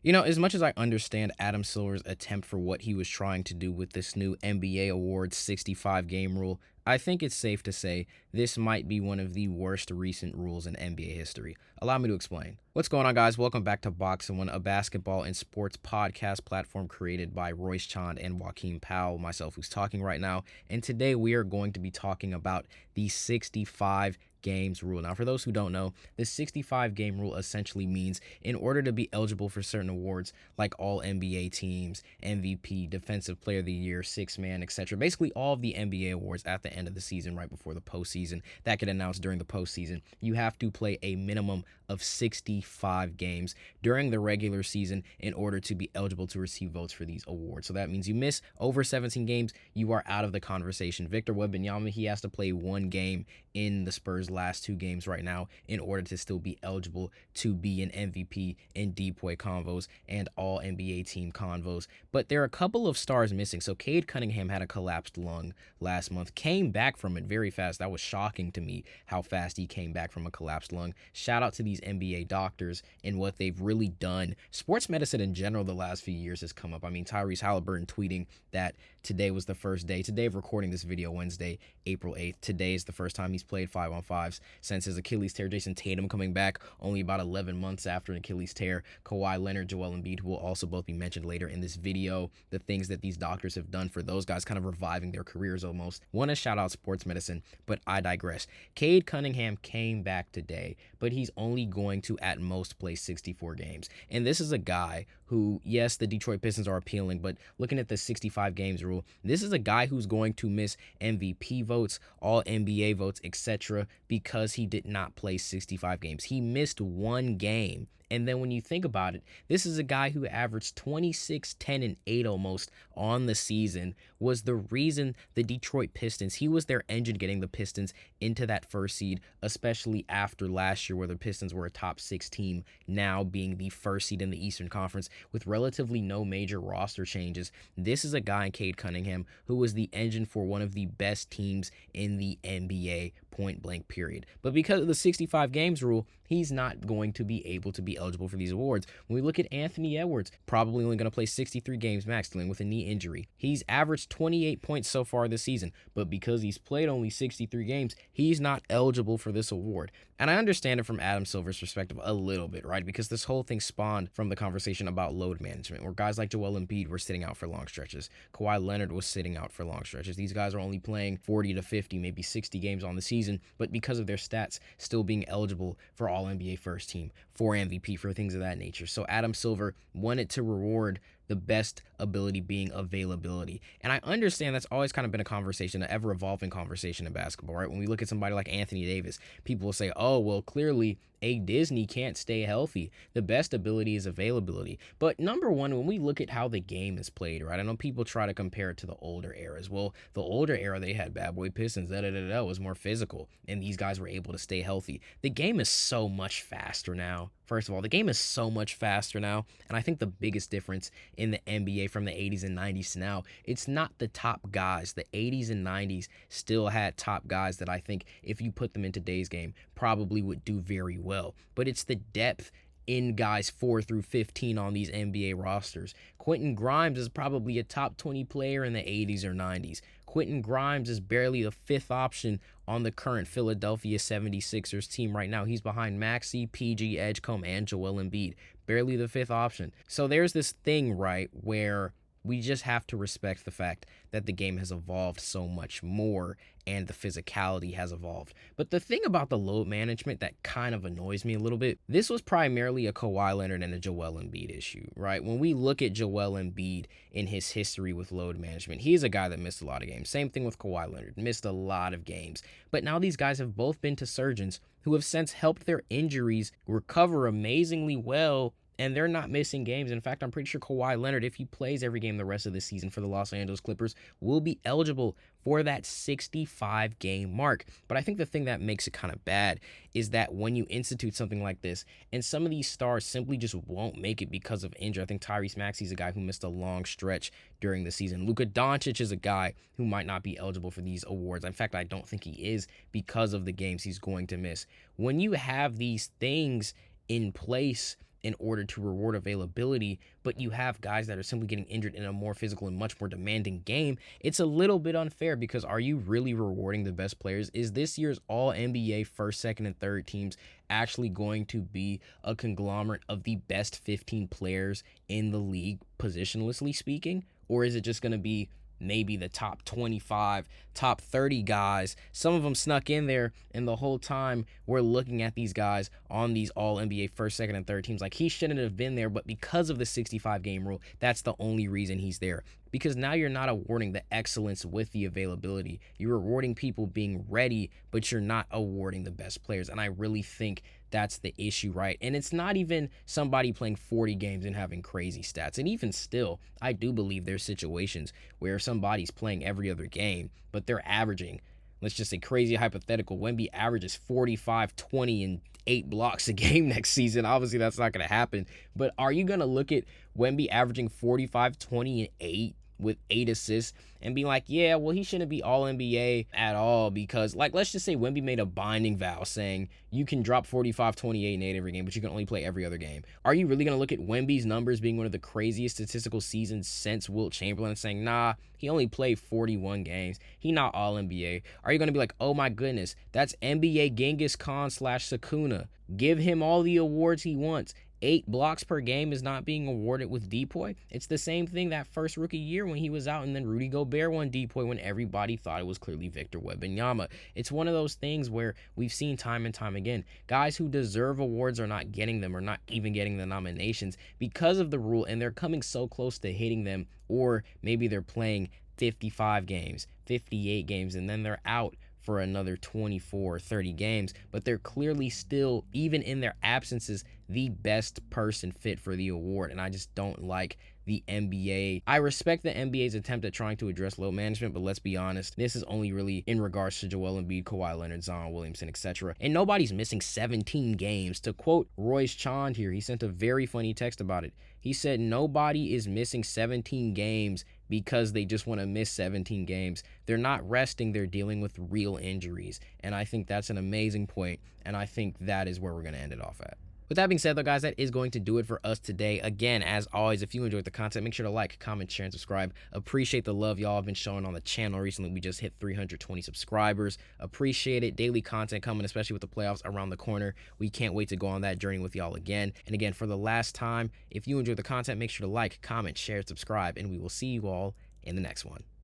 As much as I understand Adam Silver's attempt for what he was trying to do with this new NBA awards 65 game rule, I think it's safe to say this might be one of the worst recent rules in NBA history. Allow me to explain. What's going on, guys? Welcome back to BoxInOne, a basketball and sports podcast platform created by Roischand and Joachim, myself who's talking right now. And today we are going to be talking about the 65 games rule. Now, for those who don't know, the 65 game rule essentially means in order to be eligible for certain awards like all NBA teams, MVP, Defensive Player of the Year, Sixth Man, etc., basically all of the NBA awards at the end of the season, right before the postseason, that get announced during the postseason, you have to play a minimum of 65 games during the regular season in order to be eligible to receive votes for these awards. So that means you miss over 17 games, you are out of the conversation. Victor Wembanyama, he has to play one game in the Spurs' last two games right now in order to still be eligible to be an MVP in DPOY convos and all NBA team convos. But there are a couple of stars missing. So Cade Cunningham had a collapsed lung last month, came back from it very fast. That was shocking to me how fast he came back from a collapsed lung. Shout out to these NBA doctors and what they've really done. Sports medicine in general the last few years has come up. I mean, Tyrese Halliburton tweeting that today was the first day. Today of recording this video, Wednesday, April 8th. Today is the first time he's played 5-on-5s since his Achilles tear. Jason Tatum coming back only about 11 months after an Achilles tear. Kawhi Leonard, Joel Embiid, who will also both be mentioned later in this video. The things that these doctors have done for those guys, kind of reviving their careers almost. Want to shout out sports medicine, but I digress. Cade Cunningham came back today, but he's only going to at most play 64 games. And this is a guy who, yes, the Detroit Pistons are appealing, but looking at the 65 games rule, this is a guy who's going to miss MVP votes, all NBA votes, etc., because he did not play 65 games. He missed one game. And then when you think about it, this is a guy who averaged 26, 10, and 8 almost on the season, was the reason the Detroit Pistons, he was their engine getting the Pistons into that first seed, especially after last year where the Pistons were a top 6 team, now being the first seed in the Eastern Conference with relatively no major roster changes. This is a guy in Cade Cunningham who was the engine for one of the best teams in the NBA, point blank period. But because of the 65 games rule, he's not going to be able to be eligible for these awards. When we look at Anthony Edwards, probably only going to play 63 games max, dealing with a knee injury. He's averaged 28 points so far this season, but because he's played only 63 games, he's not eligible for this award. And I understand it from Adam Silver's perspective a little bit, right? Because this whole thing spawned from the conversation about load management, where guys like Joel Embiid were sitting out for long stretches. Kawhi Leonard was sitting out for long stretches. These guys are only playing 40 to 50, maybe 60 games on the season, but because of their stats, still being eligible for all NBA first team, for MVP, for things of that nature. So Adam Silver wanted to reward the best ability being availability. And I understand that's always kind of been a conversation, an ever-evolving conversation in basketball, right? When we look at somebody like Anthony Davis, people will say, oh, well, clearly a Disney can't stay healthy. The best ability is availability. But number one, when we look at how the game is played, right? I know people try to compare it to the older eras. Well, the older era, they had bad boy Pistons, was more physical, and these guys were able to stay healthy. The game is so much faster now. First of all, the game is so much faster now, and I think the biggest difference in the NBA from the 80s and 90s to now, it's not the top guys. The 80s and 90s still had top guys that I think if you put them in today's game probably would do very well, but it's the depth in guys 4 through 15 on these NBA rosters. Quentin Grimes is probably a top 20 player in the 80s or 90s. Quentin Grimes is barely the fifth option on the current Philadelphia 76ers team right now. He's behind Maxey, PG, Edgecombe, and Joel Embiid. Barely the fifth option. So there's this thing, right, where we just have to respect the fact that the game has evolved so much more and the physicality has evolved. But the thing about the load management that kind of annoys me a little bit, this was primarily a Kawhi Leonard and a Joel Embiid issue, right? When we look at Joel Embiid in his history with load management, he's a guy that missed a lot of games. Same thing with Kawhi Leonard, missed a lot of games. But now these guys have both been to surgeons who have since helped their injuries recover amazingly well, and they're not missing games. In fact, I'm pretty sure Kawhi Leonard, if he plays every game the rest of the season for the Los Angeles Clippers, will be eligible for that 65-game mark. But I think the thing that makes it kind of bad is that when you institute something like this, and some of these stars simply just won't make it because of injury. I think Tyrese Maxey's a guy who missed a long stretch during the season. Luka Doncic is a guy who might not be eligible for these awards. In fact, I don't think he is because of the games he's going to miss. When you have these things in place in order to reward availability, but you have guys that are simply getting injured in a more physical and much more demanding game, it's a little bit unfair because are you really rewarding the best players? Is this year's all NBA first, second, and third teams actually going to be a conglomerate of the best 15 players in the league, positionlessly speaking? Or is it just going to be maybe the top 25, top 30 guys? Some of them snuck in there, and the whole time we're looking at these guys on these all NBA first, second, and third teams like he shouldn't have been there, but because of the 65 game rule, that's the only reason he's there. Because now you're not awarding the excellence with the availability. You're rewarding people being ready, but you're not awarding the best players. And I really think that's the issue, right? And it's not even somebody playing 40 games and having crazy stats. And even still, I do believe there's situations where somebody's playing every other game, but they're averaging, let's just say crazy hypothetical, Wemby averages 45, 20, and 8 blocks a game next season. Obviously, that's not going to happen. But are you going to look at Wemby averaging 45, 20, and 8 with 8 assists and be like, yeah, well, he shouldn't be all NBA at all because, like, let's just say Wemby made a binding vow saying you can drop 45, 28, and 8 every game, but you can only play every other game. Are you really going to look at Wemby's numbers being one of the craziest statistical seasons since Wilt Chamberlain and saying, nah, he only played 41 games. He not all NBA. Are you going to be like, oh my goodness, that's NBA Genghis Khan / Sakuna. Give him all the awards he wants. 8 blocks per game is not being awarded with Depoy. It's the same thing that first rookie year when he was out and then Rudy Gobert won Depoy when everybody thought it was clearly Victor Wembanyama. It's one of those things where we've seen time and time again, guys who deserve awards are not getting them or not even getting the nominations because of the rule, and they're coming so close to hitting them, or maybe they're playing 55 games, 58 games, and then they're out for another 24 or 30 games, but they're clearly still, even in their absences, the best person fit for the award. And I just don't like the NBA. I respect the NBA's attempt at trying to address load management, but let's be honest, this is only really in regards to Joel Embiid, Kawhi Leonard, Zion Williamson, etc. And nobody's missing 17 games. To quote Roischand here, he sent a very funny text about it. He said, nobody is missing 17 games because they just want to miss 17 games. They're not resting, they're dealing with real injuries. And I think that's an amazing point, and I think that is where we're going to end it off at. With that being said, though, guys, that is going to do it for us today. Again, as always, if you enjoyed the content, make sure to like, comment, share, and subscribe. Appreciate the love y'all have been showing on the channel recently. We just hit 320 subscribers. Appreciate it. Daily content coming, especially with the playoffs around the corner. We can't wait to go on that journey with y'all again. And again, for the last time, if you enjoyed the content, make sure to like, comment, share, subscribe, and we will see you all in the next one.